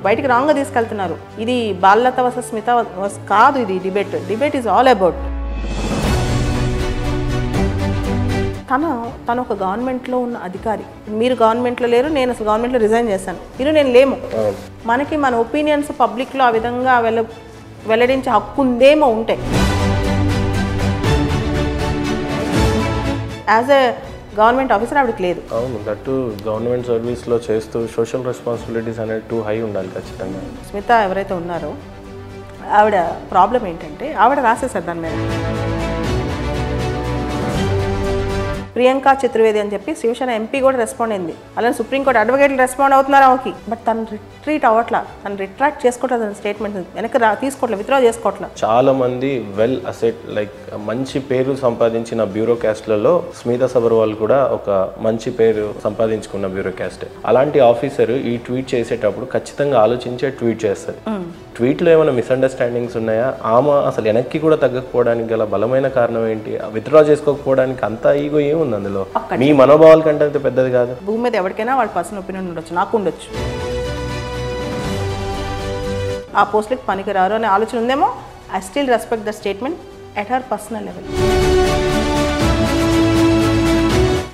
బయటికి రాంగ్గా తీసుకెళ్తున్నారు. ఇది బాలలత వర్సెస్ స్మిత కాదు, ఇది డిబేట్ ఈజ్ ఆల్ అబౌట్. తను ఒక గవర్నమెంట్లో ఉన్న అధికారి. మీరు గవర్నమెంట్లో లేరు, నేను అసలు గవర్నమెంట్లో రిజైన్ చేశాను, నేను లేము. మనకి మన ఒపీనియన్స్ పబ్లిక్లో ఆ విధంగా వెల్లడించే హక్కు ఉందేమో ఉంటే, యాజ్ ఎ గవర్నమెంట్ ఆఫీసర్ ఆవిడకి లేదు. అవును, దట్టు గవర్నమెంట్ సర్వీస్లో చేస్తూ సోషల్ రెస్పాన్సిబిలిటీస్ అనేది టూ హై ఉండాలి ఖచ్చితంగా. స్మిత ఎవరైతే ఉన్నారో ఆవిడ ప్రాబ్లం ఏంటంటే ఆవిడ రాసేసారు దాని మీద ప్రియాంక చతుర్వేది అని చెప్పి శివసేన ఎంపీ కూడా రెస్పాండ్ అయింది. అలానే సుప్రీంకోర్టు అడ్వకేట్లు రెస్పాండ్ అవుతున్నారు ఆమెకి. బట్ తను రిట్రాక్ట్ చేసుకోవట్లేదు, తన స్టేట్మెంట్ వెనక్కి తీసుకోవట్లేదు, విత్డ్రా చేసుకోవట్లేదు. చాలా మంది వెల్ అసెట్ లైక్ మంచి పేరు సంపాదించిన బ్యూరోక్రాస్ట్లలో స్మిత సబర్వాల్ కూడా ఒక మంచి పేరు సంపాదించుకున్న బ్యూరోక్రాస్టే. అలాంటి ఆఫీసర్ ఈ ట్వీట్ చేసేటప్పుడు ఖచ్చితంగా ఆలోచించే ట్వీట్ చేస్తారు. ట్వీట్లో ఏమైనా మిస్అండర్స్టాండింగ్స్ ఉన్నాయా, ఆమె అసలు వెనక్కి కూడా తగ్గకపోవడానికి గల బలమైన కారణం ఏంటి, విత్డ్రా చేసుకోకపోవడానికి అంత ఈగో ఏముంది అందులో? మీ మనోభావాల కంటే అంత పెద్దది కాదు. భూమి మీద ఎవరికైనా వాళ్ళ పర్సనల్ ఒపీనియన్ ఉండొచ్చు, నాకు ఉండొచ్చు. ఆ పోస్ట్కి పనికిరారు అనే ఆలోచన ఉందేమో. I still respect the statement at her personal level.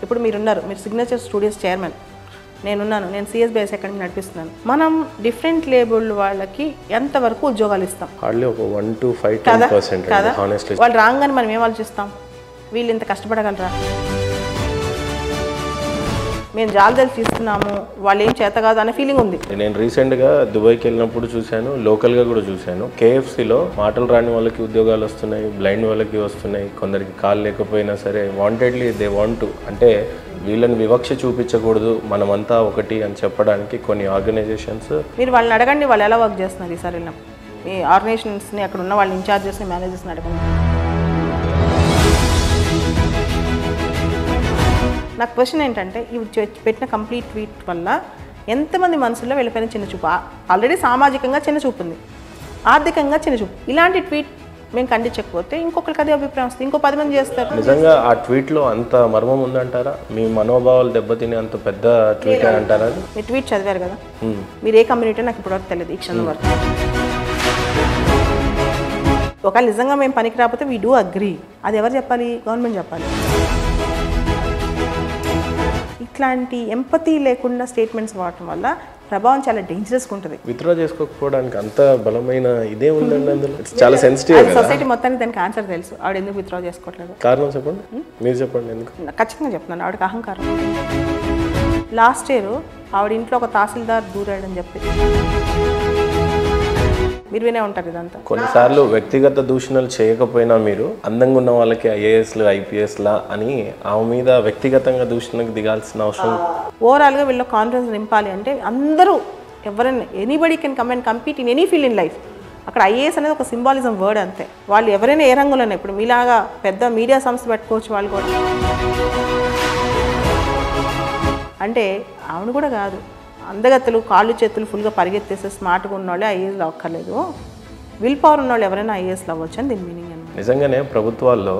ఇప్పుడు మీరున్నారు, మీరు సిగ్నేచర్ స్టూడియోస్ చైర్మన్, నేను సిఎస్బిఎస్ అకాడమీ నడిపిస్తున్నాను. మనం డిఫరెంట్ లేబుల్ వాళ్ళకి ఎంతవరకు ఉద్యోగాలు ఇస్తాం? హార్డ్లీ ఒక 1 to 5% కదా. వాళ్ళు రాగానే మనం ఏం ఆలోచిస్తాం, వీళ్ళు ఇంత కష్టపడగలరా, మేము జాగ్రత్తలు తీసుకున్నాము, వాళ్ళు ఏం చేత కాదు అనే ఫీలింగ్ ఉంది. నేను రీసెంట్గా దుబాయ్కి వెళ్ళినప్పుడు చూశాను, లోకల్గా కూడా చూశాను. KFCలో మాటలు రాని వాళ్ళకి ఉద్యోగాలు వస్తున్నాయి, బ్లైండ్ వాళ్ళకి వస్తున్నాయి, కొందరికి కాలు లేకపోయినా సరే వాంటెడ్లీ దే వాంట్ టు, అంటే వీళ్ళని వివక్ష చూపించకూడదు, మనమంతా ఒకటి అని చెప్పడానికి కొన్ని ఆర్గనైజేషన్స్. మీరు వాళ్ళని అడగండి, వాళ్ళు ఎలా వర్క్ చేస్తున్నారు. ఈసారి మీ ఆర్గనైజేషన్స్ని అక్కడ ఉన్న వాళ్ళ ఇన్ఛార్జెస్ని మేనేజర్స్ని అడగండి. నా క్వశ్చన్ ఏంటంటే, ఇవి పెట్టిన కంప్లీట్ ట్వీట్ వల్ల ఎంతమంది మనసుల్లో వెళ్ళిపోయిన చిన్న చూపు. ఆల్రెడీ సామాజికంగా చిన్న చూపు ఉంది, ఆర్థికంగా చిన్న చూపు. ఇలాంటి ట్వీట్ మేము ఖండించకపోతే ఇంకొకరికి అదే అభిప్రాయం వస్తుంది, ఇంకో 10 మంది చేస్తారు. నిజంగా ఆ ట్వీట్లో అంత మర్మం ఉందంటారా? మీ మనోభావాలు దెబ్బతిని అంత పెద్ద ట్వీట్ అంటారా? మీరు ట్వీట్ చదివారు కదా, మీరు ఏ కమ్యూనిటీ నాకు ఇప్పటివరకు తెలియదు ఈ క్షణం వరకు. ఒకవేళ నిజంగా మేము పనికి రాకపోతే వీ డూ అగ్రీ, అది ఎవరు చెప్పాలి? గవర్నమెంట్ చెప్పాలి. ఇట్లాంటి ఎంపతి లేకుండా స్టేట్మెంట్స్ వాడటం వల్ల ప్రభావం చాలా డేంజరస్గా ఉంటుంది. విత్డ్రా చేసుకోకపోవడానికి అంత బలమైన ఇదే ఉందండి అందులో. చాలా సెన్సిటివ్. సొసైటీ మొత్తానికి దానికి ఆన్సర్ తెలుసు. ఆవిడ ఎందుకు విత్డ్రా చేసుకోవట్లేదు? కారణం చెప్పండి, మీరు చెప్పండి ఎందుకు. ఖచ్చితంగా చెప్తున్నాను, ఆవిడకి అహంకారం. లాస్ట్ ఇయర్ ఆవిడ ఇంట్లో ఒక తహసీల్దార్ దూరాడని చెప్పి మీరు వినే ఉంటారు ఇదంతా. కొన్నిసార్లు వ్యక్తిగత దూషణలు చేయకపోయినా మీరు అందంగా ఉన్న వాళ్ళకి IASలు IPSలా అని ఆమె మీద వ్యక్తిగతంగా దూషణకు దిగాల్సిన అవసరం. ఓవరాల్గా వీళ్ళ కాన్ఫిడెన్స్ నింపాలి అంటే అందరూ ఎవరైనా anybody can come and compete in any field in life. అక్కడ IAS అనేది ఒక సింబాలిజం వర్డ్ అంతే. వాళ్ళు ఎవరైనా ఏ రంగంలోనే, ఇప్పుడు మీలాగా పెద్ద మీడియా సంస్థ పెట్టుకోవచ్చు వాళ్ళు కూడా. అంటే ఆవిడ కూడా కాదు, అందగత్తలు కాళ్ళు చేతులు ఫుల్గా పరిగెత్తేస్తే స్మార్ట్గా ఉన్నవాళ్ళే IASలు అవ్వక్కర్లేదు, విల్ పవర్ ఉన్నవాళ్ళు ఎవరైనా IASలు అవ్వచ్చు అని దీని మీనింగ్ అనమాట. నిజంగానే ప్రభుత్వాల్లో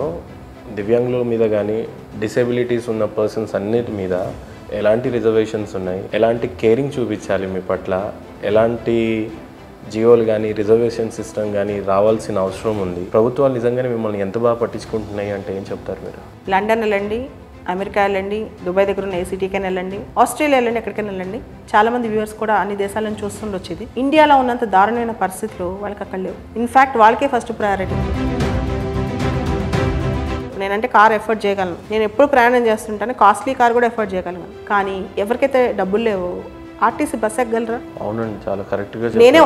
దివ్యాంగుల మీద కానీ డిసేబిలిటీస్ ఉన్న పర్సన్స్ అన్నిటి మీద ఎలాంటి రిజర్వేషన్స్ ఉన్నాయి, ఎలాంటి కేరింగ్ చూపించాలి మీ పట్ల, ఎలాంటి జియోలు కానీ రిజర్వేషన్ సిస్టమ్ కానీ రావాల్సిన అవసరం ఉంది. ప్రభుత్వాలు నిజంగానే మిమ్మల్ని ఎంత బాగా పట్టించుకుంటున్నాయి అంటే ఏం చెప్తారు మీరు? లండన్ వెళ్ళండి, అమెరికా వెళ్ళండి, దుబాయ్ దగ్గర ఉన్న ACTకైనా వెళ్ళండి, ఆస్ట్రేలియా వెళ్ళండి, ఎక్కడికైనా వెళ్ళండి. చాలామంది వ్యూవర్స్ కూడా అన్ని దేశాల నుంచి చూస్తుండొచ్చేది. ఇండియాలో ఉన్నంత దారుణమైన పరిస్థితులు వాళ్ళకి అక్కడ లేవు. ఇన్ఫ్యాక్ట్ వాళ్ళకే ఫస్ట్ ప్రయారిటీ. నేనంటే కార్ ఎఫర్ట్ చేయగలను, నేను ఎప్పుడు ప్రయాణం చేస్తుంటాను, కాస్ట్లీ కార్ కూడా ఎఫర్ట్ చేయగలను. కానీ ఎవరికైతే డబ్బులు లేవో ఆర్టీసీ బస్ ఎక్కగలరా? అవునండి, చాలా కరెక్ట్గా. నేనే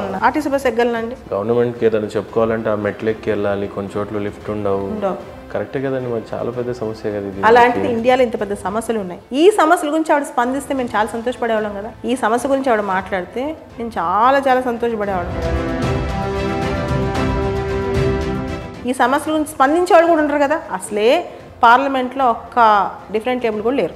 ఉన్నా ఆర్టీసీ బస్ ఎక్కగలనండి. గవర్నమెంట్కి ఏదైనా చెప్పుకోవాలంటే ఆ మెట్లెక్కి వెళ్ళాలి, కొన్ని చోట్ల లిఫ్ట్ ఉండవు. కరెక్టే కదండి, మరి చాలా పెద్ద సమస్య కదా ఇది. అలాంటిది ఇండియాలో ఇంత పెద్ద సమస్యలు ఉన్నాయి. ఈ సమస్యల గురించి ఆవిడ స్పందిస్తే మేము చాలా సంతోషపడేవాళ్ళం కదా. ఈ సమస్య గురించి ఆవిడ మాట్లాడితే నేను చాలా చాలా సంతోషపడేవాళ్ళం. ఈ సమస్యల గురించి స్పందించేవాళ్ళు కూడా ఉంటారు కదా. అసలే పార్లమెంట్లో ఒక్క డిఫరెంట్ టేబుల్ కూడా లేరు.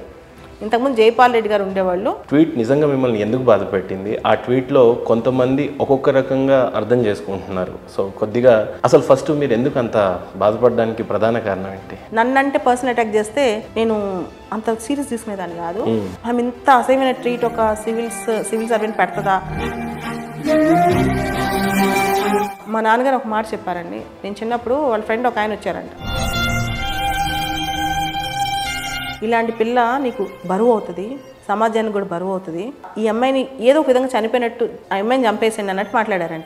ఇంతకుముందు జైపాల్ రెడ్డి గారు ఉండేవాళ్ళు. ట్వీట్ నిజంగా మిమ్మల్ని ఎందుకు బాధ పెట్టింది? ఆ ట్వీట్లో కొంతమంది ఒక్కొక్క రకంగా అర్థం చేసుకుంటున్నారు. సో కొద్దిగా అసలు ఫస్ట్ మీరు ఎందుకు అంత బాధపడడానికి ప్రధాన కారణం ఏంటి? నన్నంటే పర్సనల్ అటాక్ చేస్తే నేను అంత సీరియస్ తీసుకునేదాన్ని కాదు. ఆమె ఇంత అసహ్యమైన ట్రీట్ ఒక సివిల్ సర్వెంట్ పెడతదా? మా నాన్నగారు ఒక మాట చెప్పారండి. నేను చిన్నప్పుడు వాళ్ళ ఫ్రెండ్ ఒక ఆయన వచ్చారంట, ఇలాంటి పిల్ల నీకు బరువు అవుతుంది, సమాజానికి కూడా బరువు అవుతుంది, ఈ అమ్మాయిని ఏదో ఒక విధంగా చనిపోయినట్టు ఆ అమ్మాయిని చంపేసిండి అన్నట్టు మాట్లాడారంట.